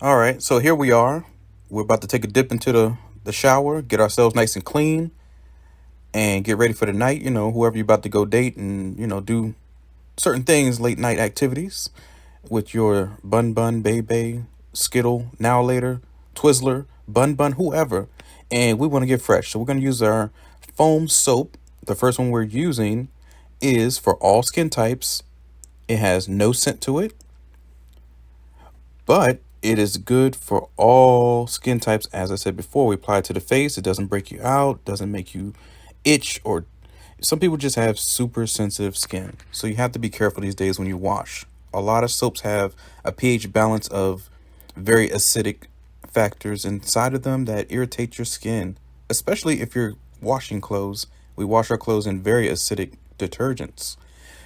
All right, so here we are. We're about to take a dip into the shower, get ourselves nice and clean, and get ready for the night. Whoever you're about to go date and, do certain things, late night activities with your bun bun, baby, Skittle, now later, Twizzler, bun bun, whoever. And we want to get fresh. So we're going to use our foam soap. The first one we're using is for all skin types. It has no scent to it, but it is good for all skin types. As I said before, we apply it to the face. It doesn't break you out, doesn't make you itch, or some people just have super sensitive skin. So you have to be careful these days when you wash. A lot of soaps have a pH balance of very acidic factors inside of them that irritate your skin, especially if you're washing clothes. We wash our clothes in very acidic detergents.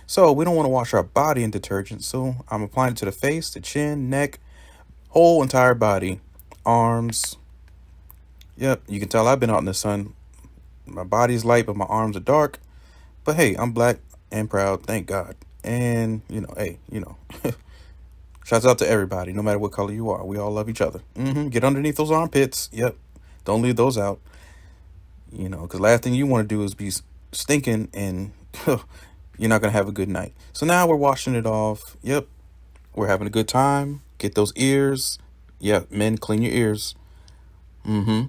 So we don't want to wash our body in detergent. So I'm applying it to the face, the chin, neck, whole entire body, arms. Yep, you can tell I've been out in the sun. My body's light, but my arms are dark. But hey, I'm black and proud, thank God. And hey, shouts out to everybody, no matter what color you are. We all love each other. Get underneath those armpits. Yep, don't leave those out. Because last thing you want to do is be stinking, and you're not gonna have a good night. So now we're washing it off. Yep, we're having a good time. Get those ears. Yeah, men, clean your ears. Mm-hmm.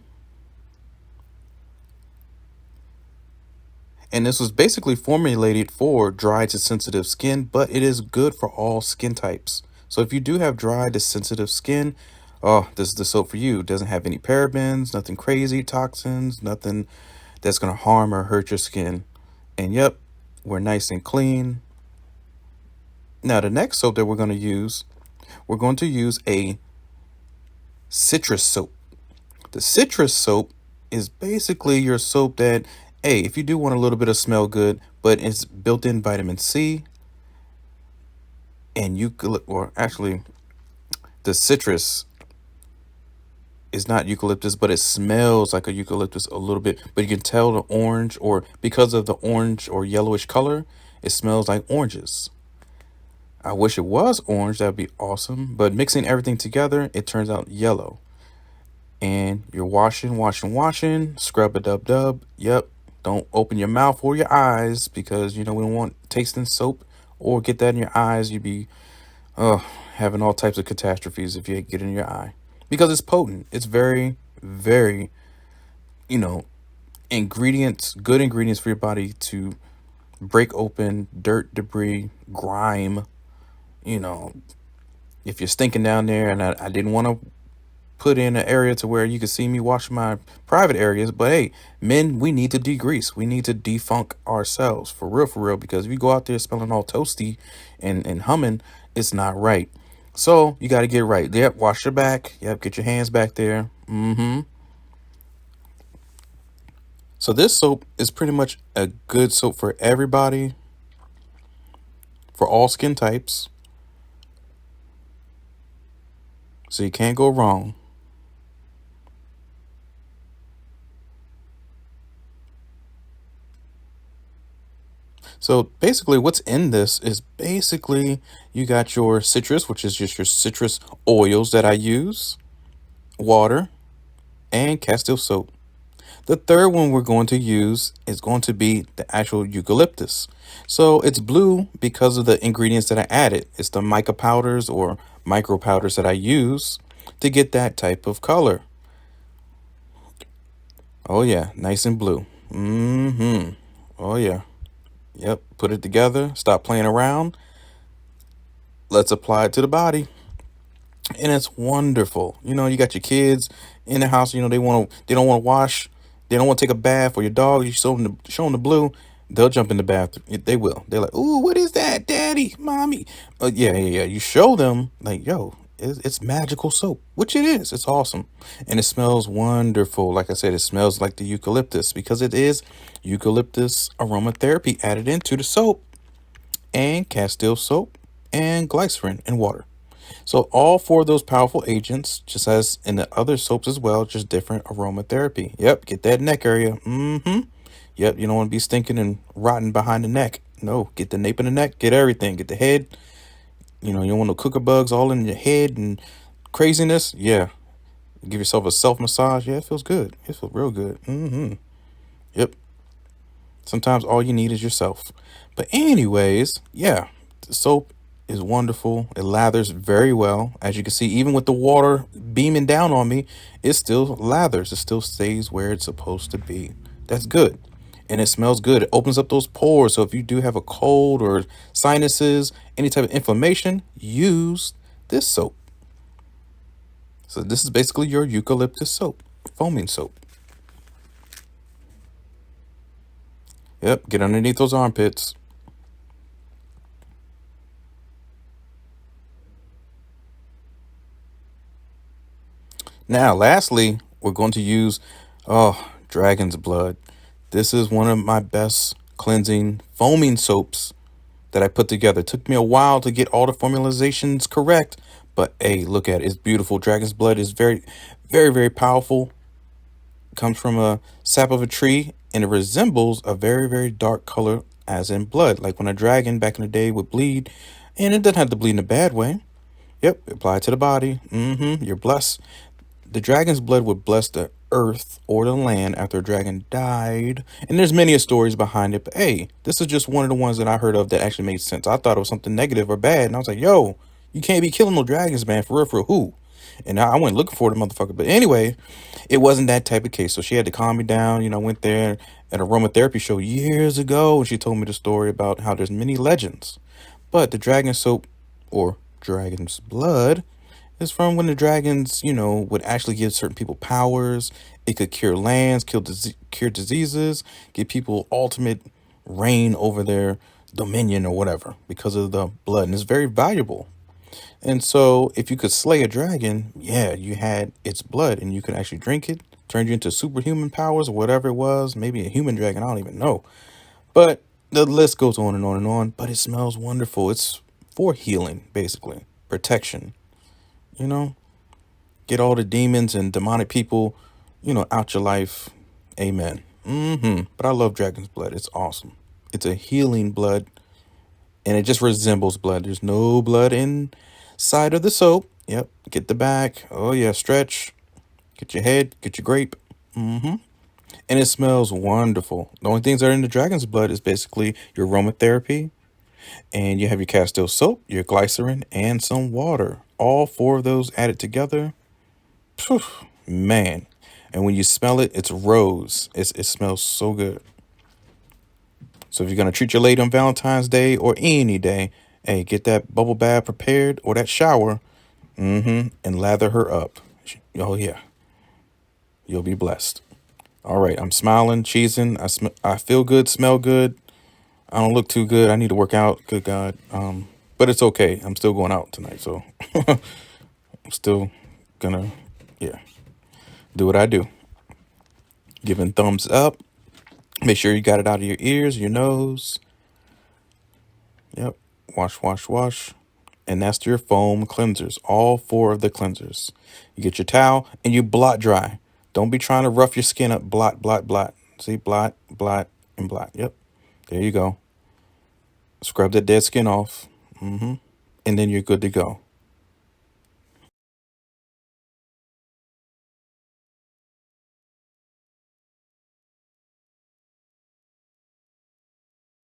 And this was basically formulated for dry to sensitive skin, but it is good for all skin types. So if you do have dry to sensitive skin, oh, this is the soap for you. It doesn't have any parabens, nothing crazy, toxins, nothing that's going to harm or hurt your skin. And yep, we're nice and clean. Now, the next soap that we're going to use a citrus soap. The citrus soap is basically your soap that, hey, if you do want a little bit of smell good, but it's built in vitamin C and or actually, the citrus is not eucalyptus, but it smells like a eucalyptus a little bit. But you can tell the orange, or because of the orange or yellowish color, it smells like oranges. I wish it was orange, that would be awesome. But mixing everything together, it turns out yellow. And you're washing, scrub a dub dub. Yep. Don't open your mouth or your eyes, because we don't want tasting soap or get that in your eyes. You'd be having all types of catastrophes if you get in your eye, because it's potent. It's very, very, you know, good ingredients for your body to break open dirt, debris, grime. If you're stinking down there, and I didn't want to put in an area to where you can see me wash my private areas, but hey, men, we need to degrease. We need to defunk ourselves for real, because if you go out there smelling all toasty and humming, it's not right. So you got to get right. Yep, wash your back. Yep, get your hands back there. So this soap is pretty much a good soap for everybody, for all skin types. So you can't go wrong. So basically what's in this is basically you got your citrus, which is just your citrus oils that I use, water, and Castile soap. The third one we're going to use is going to be the actual eucalyptus. So it's blue because of the ingredients that I added. It's the mica powders or micro powders that I use to get that type of color. Oh yeah, nice and blue. Oh yeah. Yep, put it together, stop playing around. Let's apply it to the body. And it's wonderful. You got your kids in the house, they don't want to wash, they don't want to take a bath, or your dog, you show them the blue, they'll jump in the bath. They will. They're like, "Ooh, what is that, daddy, mommy?" Yeah. You show them, like, yo, it's magical soap, which it is. It's awesome. And it smells wonderful. Like I said, it smells like the eucalyptus, because it is eucalyptus aromatherapy added into the soap, and Castile soap, and glycerin and water. So all four of those powerful agents, just as in the other soaps as well, just different aromatherapy. Yep, get that neck area. Yep, you don't want to be stinking and rotting behind the neck. No, get the nape of the neck, get everything, get the head. You don't want no cooker bugs all in your head and craziness, yeah. Give yourself a self massage. Yeah, it feels good. It feels real good. Yep. Sometimes all you need is yourself. But anyways, yeah, the soap is wonderful. It lathers very well. As you can see, even with the water beaming down on me, it still lathers. It still stays where it's supposed to be. That's good. And it smells good. It opens up those pores. So if you do have a cold or sinuses, any type of inflammation, use this soap. So this is basically your eucalyptus soap, foaming soap. Yep, get underneath those armpits. Now, lastly, we're going to use, dragon's blood. This is one of my best cleansing foaming soaps that I put together. It took me a while to get all the formulations correct, but hey, look at it. It's beautiful. Dragon's blood is very, very, very powerful. It comes from a sap of a tree, and it resembles a very, very dark color, as in blood, like when a dragon back in the day would bleed, and it doesn't have to bleed in a bad way. Yep, apply it to the body. You're blessed. The dragon's blood would bless the earth or the land after a dragon died. And there's many stories behind it, but hey, this is just one of the ones that I heard of that actually made sense. I thought it was something negative or bad, and I was like, yo, you can't be killing no dragons, man, for real, who? And I went looking for the motherfucker. But anyway, it wasn't that type of case. So she had to calm me down. You know, went there at a aromatherapy show years ago, and she told me the story about how there's many legends. But the dragon soap, or dragon's blood, is from when the dragons, would actually give certain people powers. It could cure lands, cure diseases, give people ultimate reign over their dominion or whatever because of the blood. And it's very valuable. And so if you could slay a dragon, yeah, you had its blood and you could actually drink it, turn you into superhuman powers or whatever it was, maybe a human dragon, I don't even know. But the list goes on and on and on, but it smells wonderful. It's for healing, basically, protection, you know, get all the demons and demonic people, out your life. Amen. But I love dragon's blood. It's awesome. It's a healing blood and it just resembles blood. There's no blood inside of the soap. Yep. Get the back. Oh yeah. Stretch. Get your head. Get your grape. And it smells wonderful. The only things that are in the dragon's blood is basically your aromatherapy, and you have your Castile soap, your glycerin, and some water. All four of those added together. Phew, man. And when you smell it, it's rose. It smells so good. So if you're going to treat your lady on Valentine's Day or any day, hey, get that bubble bath prepared or that shower, and lather her up. Oh, yeah. You'll be blessed. All right, I'm smiling, cheesing. I feel good, smell good. I don't look too good. I need to work out. Good God. But it's okay. I'm still going out tonight, so I'm still gonna, yeah, do what I do. Giving thumbs up. Make sure you got it out of your ears, your nose. Yep. Wash, wash, wash. And that's your foam cleansers. All four of the cleansers. You get your towel and you blot dry. Don't be trying to rough your skin up. Blot, blot, blot. See, blot, blot, and blot. Yep. There you go. Scrub that dead skin off. And then you're good to go.